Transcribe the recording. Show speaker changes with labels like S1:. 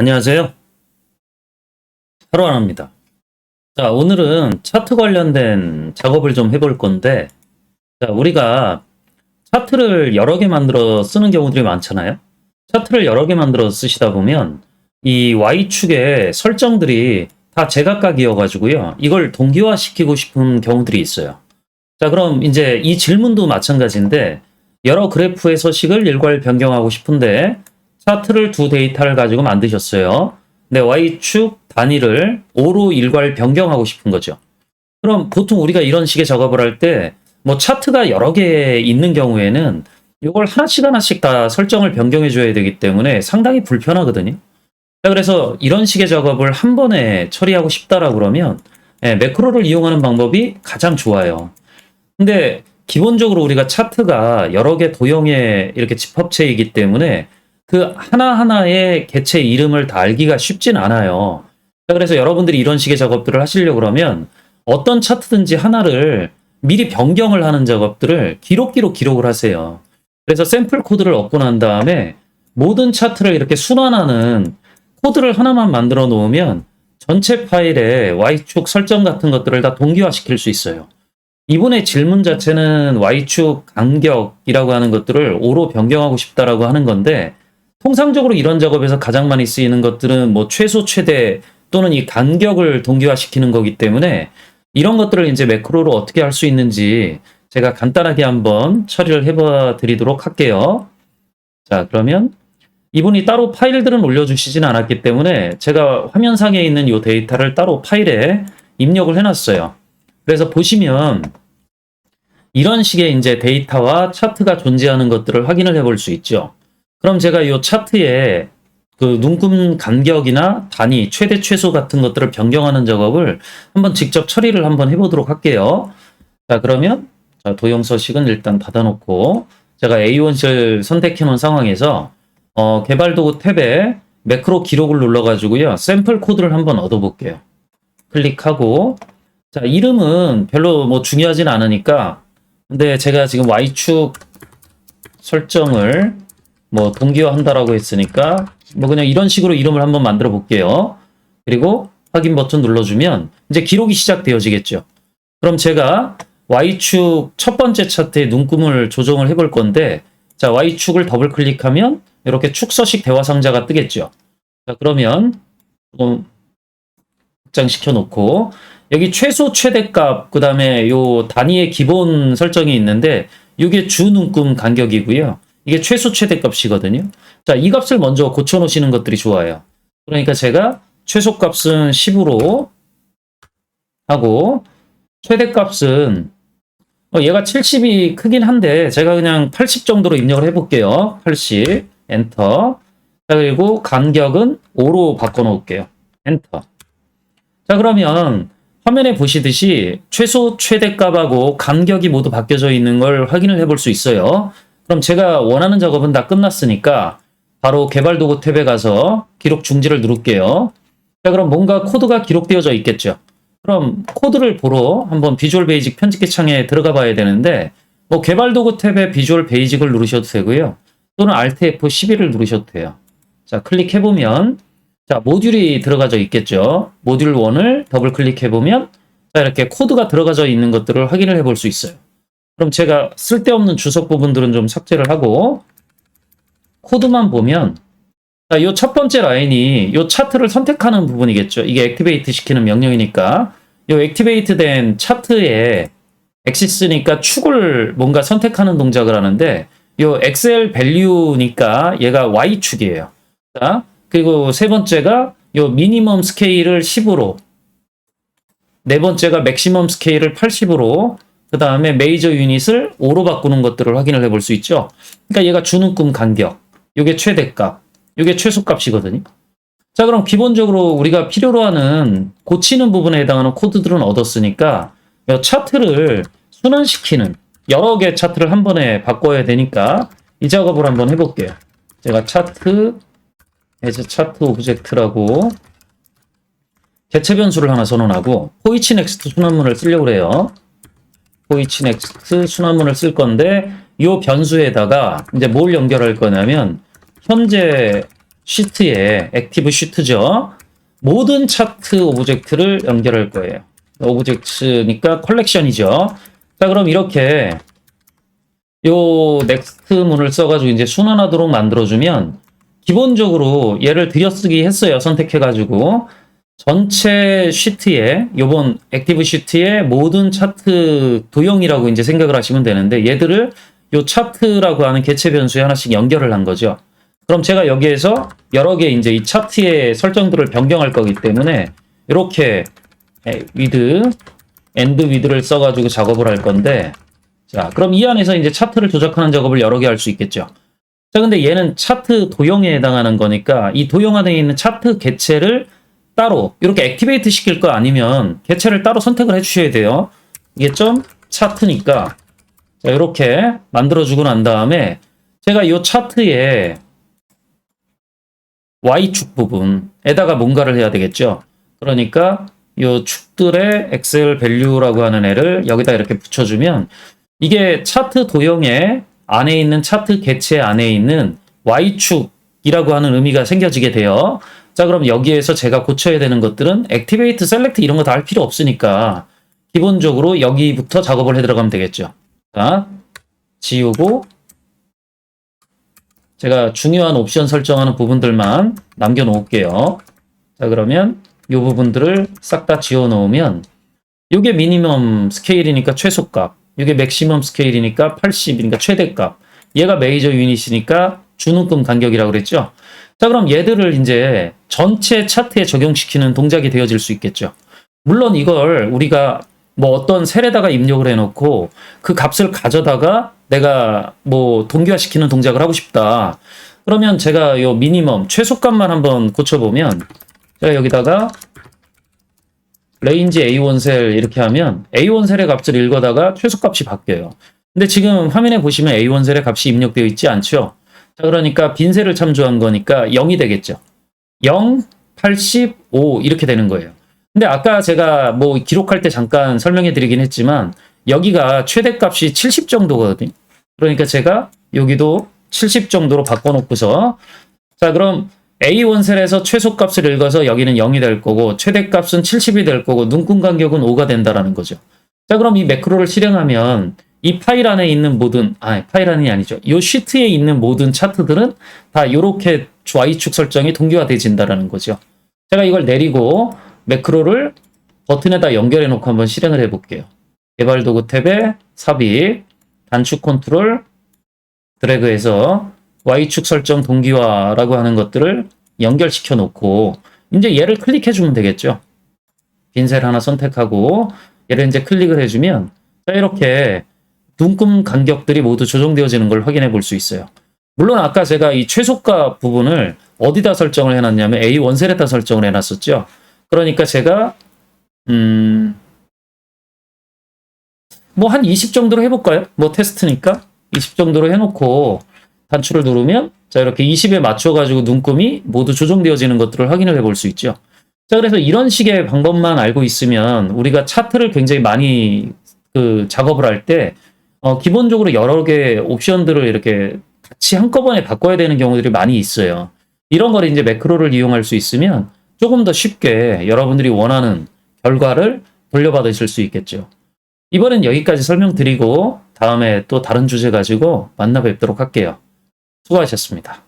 S1: 안녕하세요. 하루하나입니다. 자, 오늘은 차트 관련된 작업을 좀 해볼 건데, 자, 우리가 차트를 여러 개 만들어 쓰는 경우들이 많잖아요. 차트를 여러 개 만들어 쓰시다 보면 이 Y축의 설정들이 다 제각각이어가지고요. 이걸 동기화시키고 싶은 경우들이 있어요. 자, 그럼 이제 이 질문도 마찬가지인데, 여러 그래프의 서식을 일괄 변경하고 싶은데, 차트를 두 데이터를 가지고 만드셨어요. 근데 Y축 단위를 O로 일괄 변경하고 싶은 거죠. 그럼 보통 우리가 이런 식의 작업을 할 때, 뭐 차트가 여러 개 있는 경우에는 이걸 하나씩 하나씩 다 설정을 변경해 줘야 되기 때문에 상당히 불편하거든요. 자, 그래서 이런 식의 작업을 한 번에 처리하고 싶다라고 그러면 매크로를 이용하는 방법이 가장 좋아요. 근데 기본적으로 우리가 차트가 여러 개 도형의 이렇게 집합체이기 때문에 그 하나하나의 개체 이름을 다 알기가 쉽진 않아요. 그래서 여러분들이 이런 식의 작업들을 하시려고 그러면 어떤 차트든지 하나를 미리 변경을 하는 작업들을 기록기로 기록을 하세요. 그래서 샘플 코드를 얻고 난 다음에 모든 차트를 이렇게 순환하는 코드를 하나만 만들어 놓으면 전체 파일에 Y축 설정 같은 것들을 다 동기화시킬 수 있어요. 이분의 질문 자체는 Y축 간격이라고 하는 것들을 O로 변경하고 싶다라고 하는 건데, 통상적으로 이런 작업에서 가장 많이 쓰이는 것들은 뭐 최소, 최대 또는 이 간격을 동기화시키는 거기 때문에 이런 것들을 이제 매크로로 어떻게 할 수 있는지 제가 간단하게 한번 처리를 해봐 드리도록 할게요. 자, 그러면 이분이 따로 파일들은 올려주시진 않았기 때문에 제가 화면상에 있는 이 데이터를 따로 파일에 입력을 해놨어요. 그래서 보시면 이런 식의 이제 데이터와 차트가 존재하는 것들을 확인을 해볼 수 있죠. 그럼 제가 이 차트에 그 눈금 간격이나 단위, 최대, 최소 같은 것들을 변경하는 작업을 한번 직접 처리를 한번 해보도록 할게요. 자, 그러면 자, 도형 서식은 일단 닫아놓고 제가 A1실 선택해 놓은 상황에서 개발 도구 탭에 매크로 기록을 눌러가지고요. 샘플 코드를 한번 얻어볼게요. 클릭하고 자, 이름은 별로 뭐 중요하진 않으니까, 근데 제가 지금 Y축 설정을 뭐 동기화한다라고 했으니까 뭐 그냥 이런 식으로 이름을 한번 만들어 볼게요. 그리고 확인 버튼 눌러주면 이제 기록이 시작되어지겠죠. 그럼 제가 Y축 첫 번째 차트의 눈금을 조정을 해볼 건데, 자, Y축을 더블 클릭하면 이렇게 축 서식 대화 상자가 뜨겠죠. 자, 그러면 조금 확장시켜 놓고 여기 최소 최대값, 그 다음에 요 단위의 기본 설정이 있는데 이게 주 눈금 간격이고요. 이게 최소 최대값이거든요. 자, 이 값을 먼저 고쳐 놓으시는 것들이 좋아요. 그러니까 제가 최소값은 10으로 하고 최대값은 얘가 70이 크긴 한데 제가 그냥 80 정도로 입력을 해볼게요. 80 엔터. 자, 그리고 간격은 5로 바꿔 놓을게요. 엔터. 자, 그러면 화면에 보시듯이 최소 최대값하고 간격이 모두 바뀌어져 있는 걸 확인을 해볼 수 있어요. 그럼 제가 원하는 작업은 다 끝났으니까 바로 개발 도구 탭에 가서 기록 중지를 누를게요. 자, 그럼 뭔가 코드가 기록되어져 있겠죠. 그럼 코드를 보러 한번 비주얼 베이직 편집기 창에 들어가 봐야 되는데, 뭐 개발 도구 탭에 비주얼 베이직을 누르셔도 되고요. 또는 Alt F12를 누르셔도 돼요. 자, 클릭해보면 자, 모듈이 들어가져 있겠죠. 모듈 1을 더블 클릭해보면 자, 이렇게 코드가 들어가져 있는 것들을 확인을 해볼 수 있어요. 그럼 제가 쓸데없는 주석 부분들은 좀 삭제를 하고 코드만 보면 자, 이 첫 번째 라인이 이 차트를 선택하는 부분이겠죠. 이게 액티베이트 시키는 명령이니까 이 액티베이트 된 차트에 엑시스니까 축을 뭔가 선택하는 동작을 하는데 이 엑셀 밸류니까 얘가 Y축이에요. 자, 그리고 세 번째가 요 미니멈 스케일을 10으로, 네 번째가 맥시멈 스케일을 80으로, 그 다음에 메이저 유닛을 5로 바꾸는 것들을 확인을 해볼 수 있죠. 그러니까 얘가 주눈금 간격, 요게 최대값, 요게 최소값이거든요. 자, 그럼 기본적으로 우리가 필요로 하는 고치는 부분에 해당하는 코드들은 얻었으니까 요 차트를 순환시키는 여러 개 차트를 한 번에 바꿔야 되니까 이 작업을 한번 해볼게요. 제가 차트 오브젝트라고 개체 변수를 하나 선언하고 포이치 넥스트 순환문을 쓰려고 해요. 포이치 넥스트 순환문을 쓸 건데 이 변수에다가 이제 뭘 연결할 거냐면 현재 시트에 액티브 시트죠. 모든 차트 오브젝트를 연결할 거예요. 오브젝트니까 컬렉션이죠. 자, 그럼 이렇게 요 넥스트 문을 써가지고 이제 순환하도록 만들어주면 기본적으로 얘를 들여쓰기 했어요. 선택해가지고 전체 시트에 요번 액티브 시트의 모든 차트 도형이라고 이제 생각을 하시면 되는데 얘들을 요 차트라고 하는 개체 변수에 하나씩 연결을 한 거죠. 그럼 제가 여기에서 여러 개 이제 이 차트의 설정들을 변경할 거기 때문에 이렇게 위드, 엔드 위드를 써가지고 작업을 할 건데 자, 그럼 이 안에서 이제 차트를 조작하는 작업을 여러 개 할 수 있겠죠. 자, 근데 얘는 차트 도형에 해당하는 거니까 이 도형 안에 있는 차트 개체를 따로 이렇게 액티베이트 시킬 거 아니면 개체를 따로 선택을 해주셔야 돼요. 이게 점 차트니까 자, 이렇게 만들어주고 난 다음에 제가 이 차트에 Y축 부분에다가 뭔가를 해야 되겠죠. 그러니까 이 축들의 엑셀 밸류라고 하는 애를 여기다 이렇게 붙여주면 이게 차트 도형의 안에 있는 차트 개체 안에 있는 Y축이라고 하는 의미가 생겨지게 돼요. 자, 그럼 여기에서 제가 고쳐야 되는 것들은 액티베이트, 셀렉트 이런 거 다 할 필요 없으니까 기본적으로 여기부터 작업을 해 들어가면 되겠죠. 자, 지우고 제가 중요한 옵션 설정하는 부분들만 남겨놓을게요. 자, 그러면 이 부분들을 싹 다 지워 놓으면 이게 미니멈 스케일이니까 최소값, 이게 맥시멈 스케일이니까 80이니까 최대값, 얘가 메이저 유닛이니까 주눈금 간격이라고 그랬죠. 자, 그럼 얘들을 이제 전체 차트에 적용시키는 동작이 되어질 수 있겠죠. 물론 이걸 우리가 뭐 어떤 셀에다가 입력을 해놓고 그 값을 가져다가 내가 뭐 동기화시키는 동작을 하고 싶다. 그러면 제가 요 미니멈 최소값만 한번 고쳐보면 제가 여기다가 레인지 A1 셀 이렇게 하면 A1 셀의 값을 읽어다가 최소값이 바뀌어요. 근데 지금 화면에 보시면 A1 셀의 값이 입력되어 있지 않죠. 자, 그러니까 빈 셀을 참조한 거니까 0이 되겠죠. 0, 85 이렇게 되는 거예요. 근데 아까 제가 뭐 기록할 때 잠깐 설명해 드리긴 했지만 여기가 최대값이 70 정도거든요. 그러니까 제가 여기도 70 정도로 바꿔놓고서 자, 그럼 A1 셀에서 최소값을 읽어서 여기는 0이 될 거고 최대값은 70이 될 거고 눈금 간격은 5가 된다라는 거죠. 자, 그럼 이 매크로를 실행하면 이 파일 안에 있는 모든 파일 안이 아니죠. 이 시트에 있는 모든 차트들은 다 이렇게 Y축 설정이 동기화되진다라는 거죠. 제가 이걸 내리고 매크로를 버튼에다 연결해 놓고 한번 실행을 해 볼게요. 개발 도구 탭에 삽입, 단축 컨트롤, 드래그해서 Y축 설정 동기화라고 하는 것들을 연결시켜 놓고 이제 얘를 클릭해 주면 되겠죠. 빈셀 하나 선택하고 얘를 이제 클릭을 해주면 자, 이렇게 눈금 간격들이 모두 조정되어지는 걸 확인해 볼 수 있어요. 물론 아까 제가 이 최소값 부분을 어디다 설정을 해놨냐면 A1 셀에다 설정을 해놨었죠. 그러니까 제가 뭐 한 20 정도로 해볼까요? 뭐 테스트니까 20 정도로 해놓고 단추를 누르면 자, 이렇게 20에 맞춰가지고 눈금이 모두 조정되어지는 것들을 확인을 해볼 수 있죠. 자, 그래서 이런 식의 방법만 알고 있으면 우리가 차트를 굉장히 많이 작업을 할 때 기본적으로 여러 개의 옵션들을 이렇게 같이 한꺼번에 바꿔야 되는 경우들이 많이 있어요. 이런 걸 이제 매크로를 이용할 수 있으면 조금 더 쉽게 여러분들이 원하는 결과를 돌려받으실 수 있겠죠. 이번엔 여기까지 설명드리고 다음에 또 다른 주제 가지고 만나 뵙도록 할게요. 수고하셨습니다.